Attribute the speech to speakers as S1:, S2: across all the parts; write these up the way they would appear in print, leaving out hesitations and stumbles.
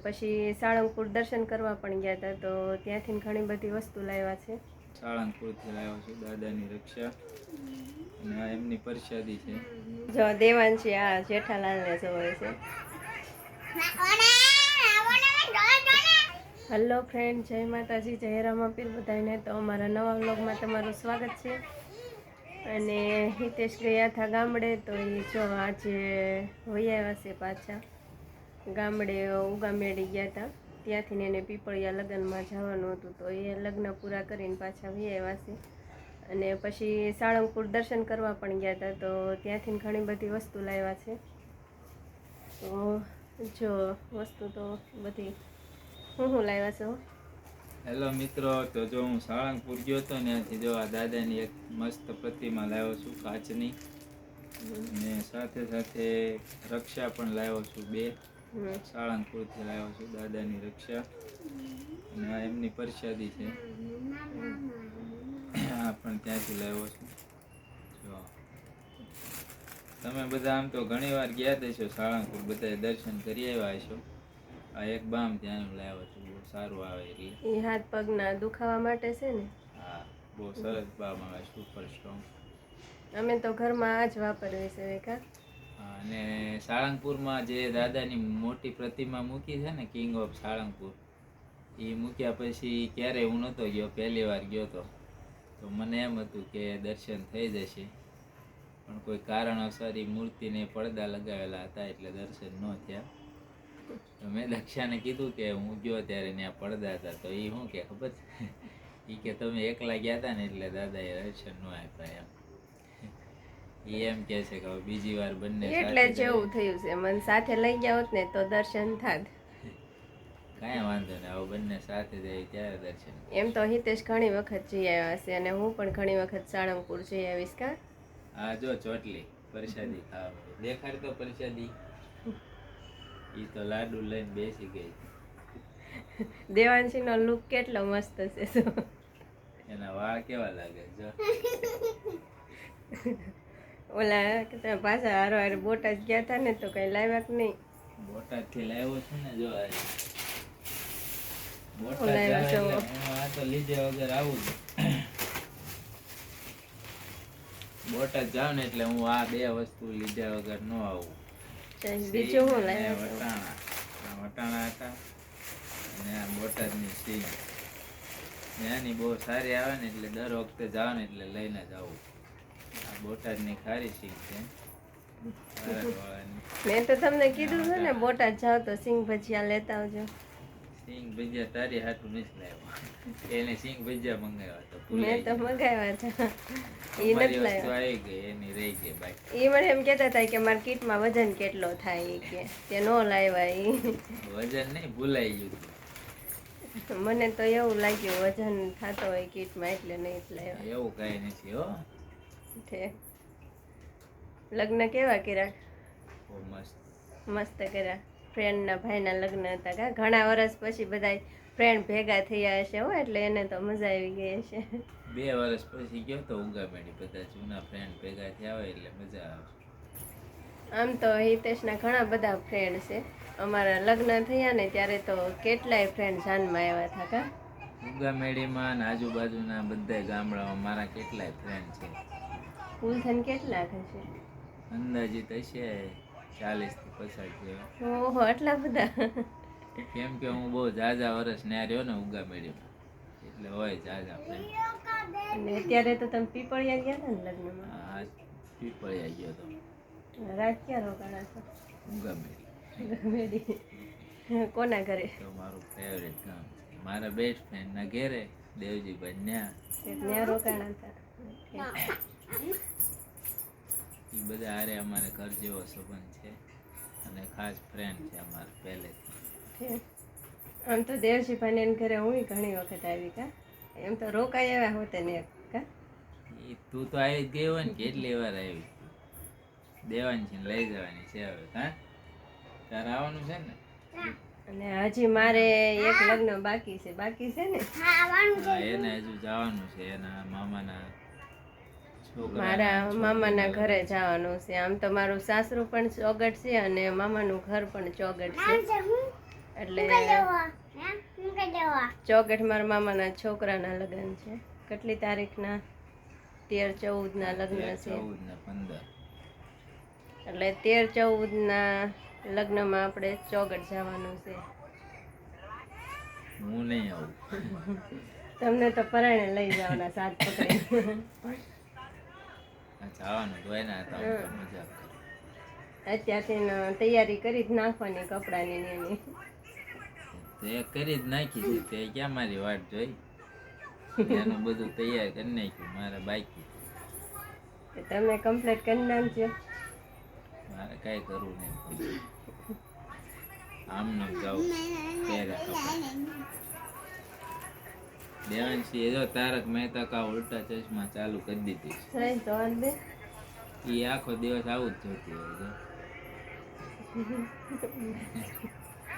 S1: પછી સાળંગપુર દર્શન કરવા પણ ગયા હતા, તો ત્યાંથી ઘણી બધી વસ્તુ લાવ્યા છે.
S2: સાળંગપુરથી લાવ્યો છું દાદાની રક્ષા અને આ એમની પ્રસાદી છે.
S1: જો દેવાંશી આ જેઠાલાલને જોવે છે. હેલો ફ્રેન્ડ, જય માતાજી, જય રામાપીર બધાને. તો અમારા નવા વ્લોગમાં તમારું સ્વાગત છે. અને હિતેશ ગયા હતા ગામડે, તો એ જો આજે હોઈ આવ્યા છે પાછા ગામડે. ઉગામેડી ગયા હતા, ત્યાંથી એને પીપળિયા લગ્નમાં જવાનું હતું, તો એ લગ્ન પૂરા કરીને પાછા હોઈ આવ્યા છે. અને પછી સાળંગપુર દર્શન કરવા પણ ગયા હતા, તો ત્યાંથી ઘણી બધી વસ્તુ લાવ્યા છે. તો જો વસ્તુ તો બધી હું લાવ્યા છો.
S2: હેલો મિત્રો, તો જો હું સાળંગપુર ગયો હતો ને, ત્યાંથી જો આ દાદાની એક મસ્ત પ્રતિમા લાવ્યો છું કાચની, અને સાથે સાથે રક્ષા પણ લાવ્યો છું. બે સાળંગપુરથી લાવ્યો છું દાદાની રક્ષા, અને આ એમની પ્રસાદી છે. આ પણ ત્યાંથી લાવ્યો છું. જો તમે બધા આમ તો ઘણી વાર ગયા હશો સાળંગપુર, બધા દર્શન કરી આવ્યા હશો. આ એક બામ ત્યાંનું લાવ્યો છું, બહુ સારું આવે. એટલે
S1: એ હાથ પગના દુખાવા માટે છે ને.
S2: હા, બહુ સરસ બામ આવે, સુપર સ્ટ્રોંગ.
S1: અમે તો ઘરમાં આ જ વાપરીએ છીએ કા.
S2: અને સાળંગપુરમાં જે દાદાની મોટી પ્રતિમા મૂકી છે ને, કિંગ ઓફ સાળંગપુર, એ મૂક્યા પછી ક્યારેય હું નહોતો ગયો, પહેલી વાર ગયો તો મને એમ હતું કે દર્શન થઈ જશે, પણ કોઈ કારણોસર એ મૂર્તિને પડદા લગાવેલા હતા એટલે દર્શન ન થયા. તો મેં દક્ષાને કીધું કે હું ગયો ત્યારે ત્યાં પડદા હતા, તો એ શું કે ખબર છે, એ કે તમે એકલા ગયા હતા ને એટલે દાદાએ દર્શન ન આપ્યા એમ. એમ કે છે કે બીજી વાર બંને
S1: એટલે જ એવું થયું છે. મને સાથે લઈ ગયા હોત ને તો દર્શન થાત.
S2: કાંઈ વાંધો નહીં, હવે બંને સાથે જાય ત્યારે દર્શન.
S1: એમ તો હિતેશ ઘણી વખત જઈ આવ્યા છે, અને હું પણ ઘણી વખત સાળંગપુર જઈ આવીશ કા.
S2: હા, જો ચોટલી પ્રસાદી ખાવા દેખાડ તો પ્રસાદી. ઈ તો લાડુ લઈને બેસી ગઈ.
S1: દેવાંશી નો લુક કેટલો મસ્ત છે.
S2: એના વાળ કેવા લાગે જો.
S1: ઓલા તમે પાછા હારો હારે બોટાદ ગયા હતા ને, તો કઈ લાવ્યા કે નહીં?
S2: બોટાદ થી લાવ્યો છું ને, જો આ તો લીધે વગર આવું જ. બોટાદ જાવ ને એટલે હું આ બે વસ્તુ લીધા વગર ન આવું.
S1: બીજું હું લાવ્યા?
S2: વટાણા હતા, અને આ બોટાદની સિંગ. ત્યાંની બહુ સારી આવે ને, એટલે દર વખતે જાવ ને એટલે લઈને જ આવું. આ બોટાદની ખારી સિંગ છે.
S1: મેં તો તમને કીધું છે ને, બોટાદ જાવ તો સિંગ ભજીયા લેતા આવજો.
S2: સિંગ ભજીયા તારી હાટું નથી લાવ્યો, એને સિંગ ભજીયા મંગાવ્યા તો.
S1: મેં તો મંગાવ્યા હતા, એ નથી લાવ્યા.
S2: આવી ગઈ એની રહી ગઈ બાકી.
S1: એ મને એમ કહેતા હતા કે મારા કીટમાં વજન કેટલો થાય, કે તે નો લાવ્યા. એ
S2: વજન નહીં, ભૂલાઈ ગયું.
S1: મને તો એવું લાગ્યું વજન થતો હોય કીટમાં, એટલે નહીં લાવ્યા.
S2: એવું કઈ નથી હો.
S1: લગ્ન કેવા કર્યા?
S2: બહુ મસ્ત
S1: મસ્ત કર્યા. ફ્રેન્ડના ભાઈના લગ્ન હતા કા. ઘણા વર્ષ પછી બધા ફ્રેન્ડ ભેગા થયા હશે હો, એટલે એને તો મજા આવી ગઈ હશે.
S2: 2 વર્ષ પછી ગયો તો ઉગામેડી, બધા જૂના ફ્રેન્ડ ભેગા થયા હોય એટલે મજા આવે.
S1: આમ તો હિતેશના ઘણા બધા ફ્રેન્ડ છે. અમારા લગ્ન થયા ને ત્યારે તો કેટલાય ફ્રેન્ડ જાનમાં આવ્યા હતા કા.
S2: ઉગામેડીમાં ને આજુબાજુના બધા ગામડામાં મારા કેટલાય ફ્રેન્ડ છે.
S1: કુલ થઈને કેટલા હશે?
S2: અંદાજિત હશે 40 થી 50 જેવા.
S1: ઓહો, આટલા બધા.
S2: કેમ કે હું બહુ ઝાઝા વર્ષ ત્યાં રહ્યો ને ઉગામેડીમાં, એટલે હોય ઝાઝા ફ્રેન્ડ.
S1: અને અત્યારે તો તમે પીપળિયા ગયા હતા ને લગ્નમાં?
S2: હા, પીપળિયા ગયો તો.
S1: રાત ક્યાં રોકાણા છો?
S2: ઉગામેડી.
S1: કોના ઘરે?
S2: તો મારું ફેવરેટ ગામ છે. મારા બેસ્ટ ફ્રેન્ડ ના ઘરે દેવજીભાઈ
S1: ત્યાં રોકાણા હતા.
S2: એ બધા હારે અમારે ઘર જેવો સંબંધ છે, અને ખાસ ફ્રેન્ડ છે અમારા પહેલેથી.
S1: આમ તો દેવજીભાઈ ને ઘરે હું ઘણી વખત આવી કા. એમ તો રોકાઈ આવ્યા હોતે ને કા.
S2: તું તો આવી જ ગઈ હોય ને, કેટલી વાર આવી. દેવાંશી ને લઈ જવાની છે હવે. હા, તારે આવવાનું છે ને.
S1: અને હજી મારે એક લગ્ન બાકી છે ને.
S2: એને હજુ જવાનું છે એના મામાના છોકરા.
S1: મારા મામાના ઘરે જવાનું છે. આમ તો મારું સાસરું પણ ચોગટ છે, અને મામાનું ઘર પણ ચોગટ છે. એટલે ચોગઠ મારા મામાના છોકરાના લગ્ન છે. કેટલી તારીખના? 13-14 ના લગ્ન છે.
S2: 14 ને 15.
S1: એટલે 13-14 ના લગ્નમાં આપણે ચોગઠ જવાનું છે.
S2: હું નહીં આવું.
S1: તમને તો પરાણે લઈ જવાના સાથ પકડી.
S2: જવાનું તો હોય ને, તો મજા કરે.
S1: અત્યારથી તૈયારી કરી જ નાખવાની કપડાની ને એની.
S2: તે કરી જ નાખી છે, તે ક્યાં મારી વાટ જોઈ? એનું બધું તૈયાર કરી નાખ્યું, મારે બાકી.
S1: તમે કમ્પ્લીટ કરી નાખજો.
S2: મારે કઈ કરવું નહીં. આમને જાઉં પહેર્યા કપડા. દેવાંશી જો તારક મહેતા કા ઉલ્ટા ચશ્મા ચાલુ કરી દીધી છે.
S1: સહી તો વાંધ દે.
S2: એ આખો દિવસ આવું જ જોતી હોય છે.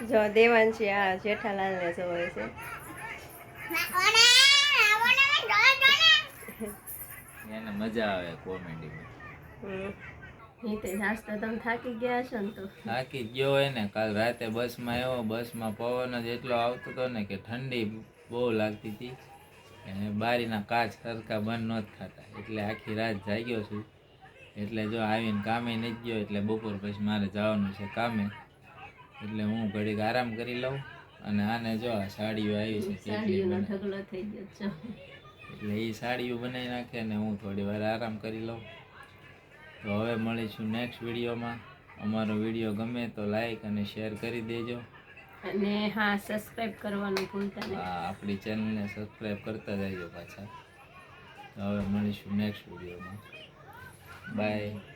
S1: જો દેવાંશી આ જેઠાલાલને જોવે છે.
S2: એને મજા આવે કોમેડીમાં.
S1: આજ તો તમે થાકી ગયા છો ને? તો
S2: થાકી ગયો હોય ને. કાલ રાતે બસમાં આવ્યો, બસમાં પવન જ એટલો આવતો હતો ને કે ઠંડી બહુ લાગતી હતી. અને બારીના કાચ સરખા બંધ નહોતા થતા, એટલે આખી રાત જાગ્યો છું. એટલે જો આવીને કામે નથી ગયો, એટલે બપોર પછી મારે જવાનું છે કામે. એટલે હું ઘડીક આરામ કરી લઉં. અને આને જો આ સાડીઓ આવી છે,
S1: સાડીઓનો ઢગલો થઈ ગયો છે.
S2: એટલે એ સાડીઓ બનાવી નાખે ને હું થોડી વાર આરામ કરી લઉં. તો હવે મળીશું નેક્સ્ટ વિડીયોમાં. અમારો વિડીયો ગમે તો લાઈક અને શેર કરી દેજો.
S1: અને હા, સબસ્ક્રાઇબ કરવાનું ભૂલતા નહીં.
S2: હા, આપણી ચેનલને સબસ્ક્રાઈબ કરતા જજો પાછા. તો હવે મળીશું નેક્સ્ટ વિડીયોમાં. બાય.